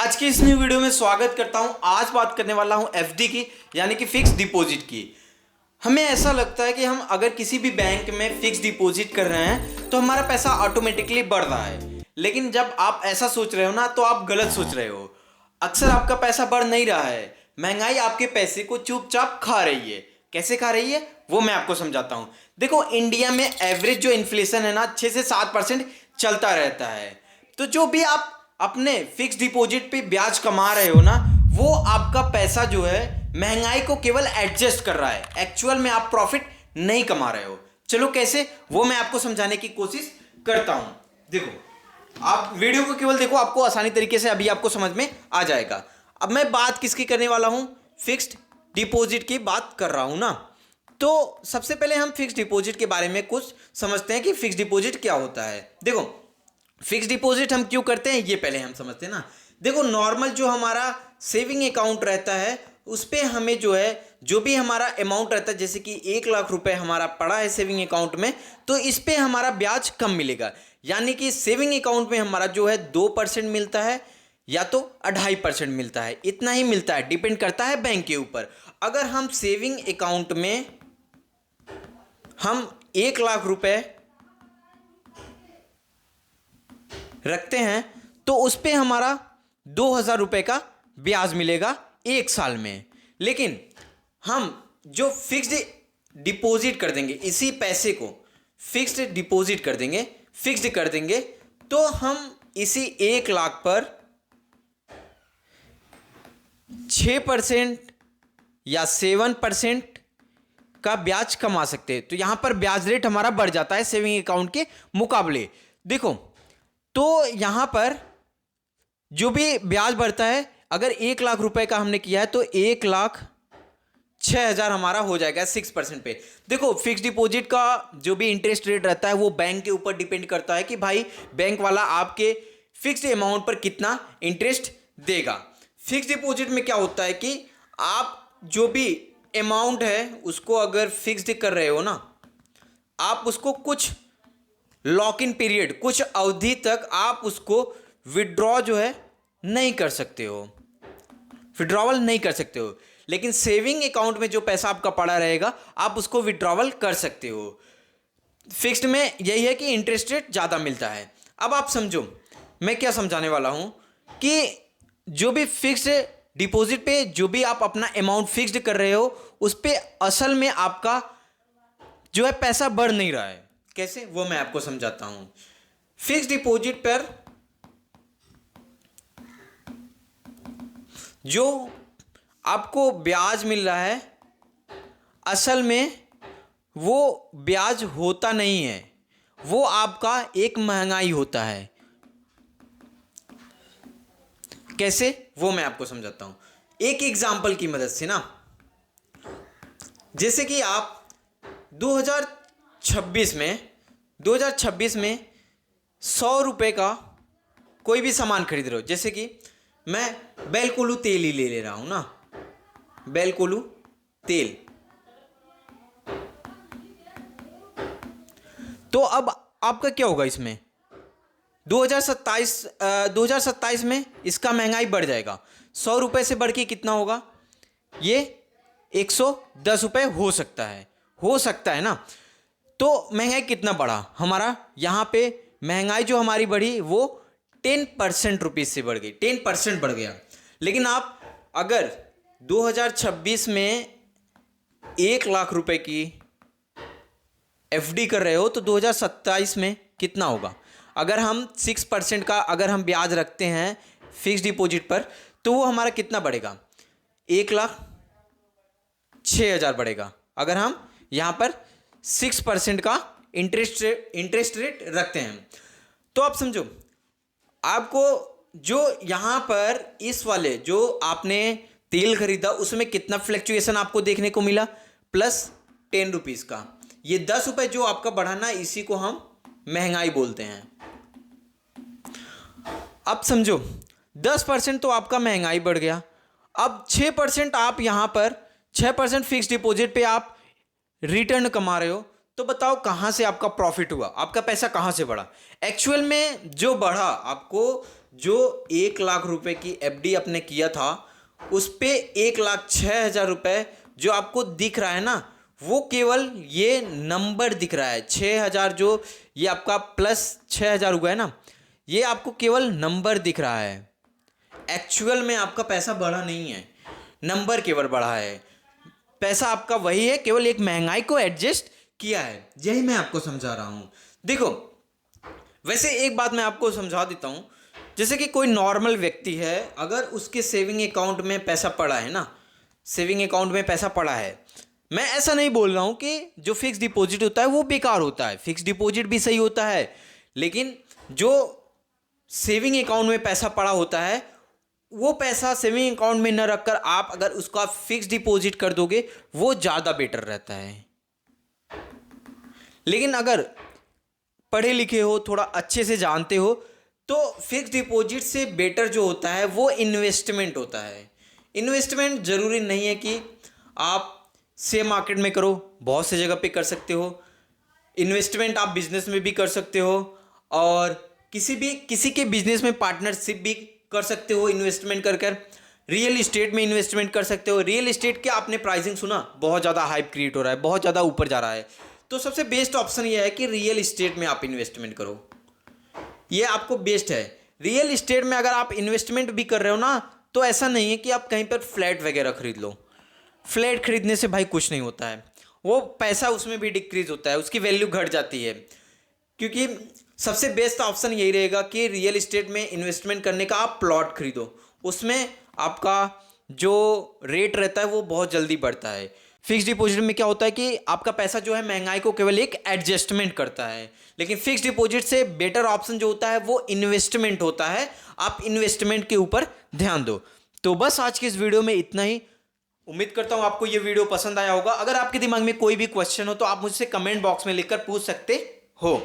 आज की इस न्यू वीडियो में स्वागत करता हूं। आज बात करने वाला हूं एफडी की, यानी कि फिक्स डिपॉजिट की। हमें ऐसा लगता है कि हम अगर किसी भी बैंक में फिक्स डिपॉजिट कर रहे हैं तो हमारा पैसा ऑटोमेटिकली बढ़ रहा है, लेकिन जब आप ऐसा सोच रहे हो ना तो आप गलत सोच रहे हो। अक्सर आपका पैसा बढ़ नहीं रहा है, महंगाई आपके पैसे को चुपचाप खा रही है। कैसे खा रही है वो मैं आपको समझाता हूं। देखो, इंडिया में एवरेज जो इन्फ्लेशन है ना 6 से 7% चलता रहता है। तो जो भी आप अपने फिक्स डिपॉजिट पे ब्याज कमा रहे हो ना, वो आपका पैसा जो है महंगाई को केवल एडजस्ट कर रहा है। एक्चुअल में आप प्रॉफिट नहीं कमा रहे हो। चलो कैसे, वो मैं आपको समझाने की कोशिश करता हूं। देखो, आप वीडियो को केवल देखो, आपको आसानी तरीके से अभी आपको समझ में आ जाएगा। अब मैं बात किसकी करने वाला हूं? फिक्स्ड डिपॉजिट की बात कर रहा हूं ना। तो सबसे पहले हम फिक्स डिपॉजिट के बारे में कुछ समझते हैं कि फिक्स डिपॉजिट क्या होता है। देखो, फिक्स डिपॉजिट हम क्यों करते हैं ये पहले हम समझते हैं ना। देखो, नॉर्मल जो हमारा सेविंग अकाउंट रहता है उस पे हमें जो है जो भी हमारा अमाउंट रहता है, जैसे कि 1 लाख रुपए हमारा पड़ा है सेविंग अकाउंट में, तो इस पे हमारा ब्याज कम मिलेगा। यानी कि सेविंग अकाउंट में हमारा जो है 2% मिलता है या तो 2.5% मिलता है, इतना ही मिलता है, डिपेंड करता है बैंक के ऊपर। अगर हम सेविंग अकाउंट में हम 1 लाख रुपए रखते हैं तो उस पे हमारा 2,000 रुपए का ब्याज मिलेगा 1 साल में। लेकिन हम जो फिक्स्ड डिपॉजिट कर देंगे, इसी पैसे को फिक्स्ड डिपॉजिट कर देंगे, फिक्स्ड कर देंगे, तो हम इसी 1 लाख पर 6% या 7% का ब्याज कमा सकते हैं। तो यहां पर ब्याज रेट हमारा बढ़ जाता है सेविंग अकाउंट के मुकाबले। देखो, तो यहां पर जो भी ब्याज बढ़ता है, अगर 1 लाख रुपए का हमने किया है तो 1,06,000 हमारा हो जाएगा 6% पे। देखो, फिक्स डिपॉजिट का जो भी इंटरेस्ट रेट रहता है वो बैंक के ऊपर डिपेंड करता है कि भाई बैंक वाला आपके फिक्स्ड अमाउंट पर कितना इंटरेस्ट देगा। फिक्स डिपॉजिट में क्या होता है कि आप जो भी अमाउंट है उसको अगर फिक्स्ड कर रहे हो ना, आप उसको कुछ लॉक इन पीरियड, कुछ अवधि तक आप उसको विड्रॉ जो है नहीं कर सकते हो, विड्रॉवल नहीं कर सकते हो। लेकिन सेविंग अकाउंट में जो पैसा आपका पड़ा रहेगा आप उसको विड्रॉवल कर सकते हो। फिक्स्ड में यही है कि इंटरेस्ट रेट ज़्यादा मिलता है। अब आप समझो मैं क्या समझाने वाला हूं कि जो भी फिक्स्ड डिपॉजिट पे जो भी आप अपना अमाउंट फिक्स्ड कर रहे हो उस पे असल में आपका जो है पैसा बढ़ नहीं रहा है। कैसे, वो मैं आपको समझाता हूं। फिक्स्ड डिपॉजिट पर जो आपको ब्याज मिल रहा है असल में वो ब्याज होता नहीं है, वो आपका एक महंगाई होता है। कैसे, वो मैं आपको समझाता हूं एक एग्जांपल की मदद से ना। जैसे कि आप 2026 में 100 रुपये का कोई भी सामान खरीद रहे हो। जैसे कि मैं बेलकोलू तेल ही ले रहा हूं ना, बेलकोलू तेल। तो अब आपका क्या होगा इसमें, 2027 में इसका महंगाई बढ़ जाएगा। 100 रुपये से बढ़ के कितना होगा, ये 110 रुपये हो सकता है ना। तो महंगाई कितना बढ़ा हमारा, यहाँ पे महंगाई जो हमारी बढ़ी वो 10% रुपीज से बढ़ गई, 10% बढ़ गया। लेकिन आप अगर 2026 में 1 लाख रुपए की एफडी कर रहे हो तो 2027 में कितना होगा। अगर हम 6% का अगर हम ब्याज रखते हैं फिक्स डिपॉजिट पर तो वो हमारा कितना बढ़ेगा, 1,06,000 बढ़ेगा। अगर हम यहाँ पर 6% का इंटरेस्ट रेट रखते हैं तो आप समझो, आपको जो यहाँ पर इस वाले जो आपने तेल खरीदा उसमें कितना फ्लक्चुएशन आपको देखने को मिला, +10 रुपीज़ का। ये 10 रुपये जो आपका बढ़ाना, इसी को हम महंगाई बोलते हैं। अब समझो 10% तो आपका महंगाई बढ़ गया। अब 6% आप यहाँ पर 6% फिक्स डिपॉजिट पे आप रिटर्न कमा रहे हो, तो बताओ कहाँ से आपका प्रॉफिट हुआ, आपका पैसा कहाँ से बढ़ा। एक्चुअल में जो बढ़ा आपको जो 1 लाख रुपए की एफडी आपने किया था उस पे 1,06,000 रुपए जो आपको दिख रहा है ना, वो केवल ये नंबर दिख रहा है। 6,000 जो ये आपका प्लस 6,000 हुआ है ना, ये आपको केवल नंबर दिख रहा है। एक्चुअल में आपका पैसा बढ़ा नहीं है, नंबर केवल बढ़ा है। पैसा आपका वही है, केवल एक महंगाई को एडजस्ट किया है। यही मैं आपको समझा रहा हूँ। देखो, वैसे एक बात मैं आपको समझा देता हूँ। जैसे कि कोई नॉर्मल व्यक्ति है, अगर उसके सेविंग अकाउंट में पैसा पड़ा है ना, सेविंग अकाउंट में पैसा पड़ा है, मैं ऐसा नहीं बोल रहा हूँ कि जो फिक्स डिपॉजिट होता है वो बेकार होता है। फिक्स डिपॉजिट भी सही होता है, लेकिन जो सेविंग अकाउंट में पैसा पड़ा होता है, वो पैसा सेविंग अकाउंट में न रखकर आप अगर उसका फिक्स डिपॉजिट कर दोगे, वो ज़्यादा बेटर रहता है। लेकिन अगर पढ़े लिखे हो, थोड़ा अच्छे से जानते हो, तो फिक्स डिपॉजिट से बेटर जो होता है वो इन्वेस्टमेंट होता है। इन्वेस्टमेंट ज़रूरी नहीं है कि आप शेयर मार्केट में करो, बहुत से जगह पे कर सकते हो। इन्वेस्टमेंट आप बिजनेस में भी कर सकते हो, और किसी के बिजनेस में पार्टनरशिप भी कर सकते हो इन्वेस्टमेंट कर कर। रियल इस्टेट में इन्वेस्टमेंट कर सकते हो। रियल इस्टेट के आपने प्राइसिंग सुना, बहुत ज़्यादा हाइप क्रिएट हो रहा है, बहुत ज़्यादा ऊपर जा रहा है। तो सबसे बेस्ट ऑप्शन ये है कि रियल इस्टेट में आप इन्वेस्टमेंट करो, ये आपको बेस्ट है। रियल इस्टेट में अगर आप इन्वेस्टमेंट भी कर रहे हो ना, तो ऐसा नहीं है कि आप कहीं पर फ्लैट वगैरह खरीद लो। फ्लैट खरीदने से भाई कुछ नहीं होता है, वो पैसा उसमें भी डिक्रीज होता है, उसकी वैल्यू घट जाती है। क्योंकि सबसे बेस्ट ऑप्शन यही रहेगा कि रियल इस्टेट में इन्वेस्टमेंट करने का आप प्लॉट खरीदो, उसमें आपका जो रेट रहता है वो बहुत जल्दी बढ़ता है। फिक्स डिपॉजिट में क्या होता है कि आपका पैसा जो है महंगाई को केवल एक एडजस्टमेंट करता है, लेकिन फिक्स डिपॉजिट से बेटर ऑप्शन जो होता है वो इन्वेस्टमेंट होता है। आप इन्वेस्टमेंट के ऊपर ध्यान दो। तो बस आज की इस वीडियो में इतना ही। उम्मीद करता हूं आपको ये वीडियो पसंद आया होगा। अगर आपके दिमाग में कोई भी क्वेश्चन हो तो आप मुझसे कमेंट बॉक्स में लिखकर पूछ सकते हो।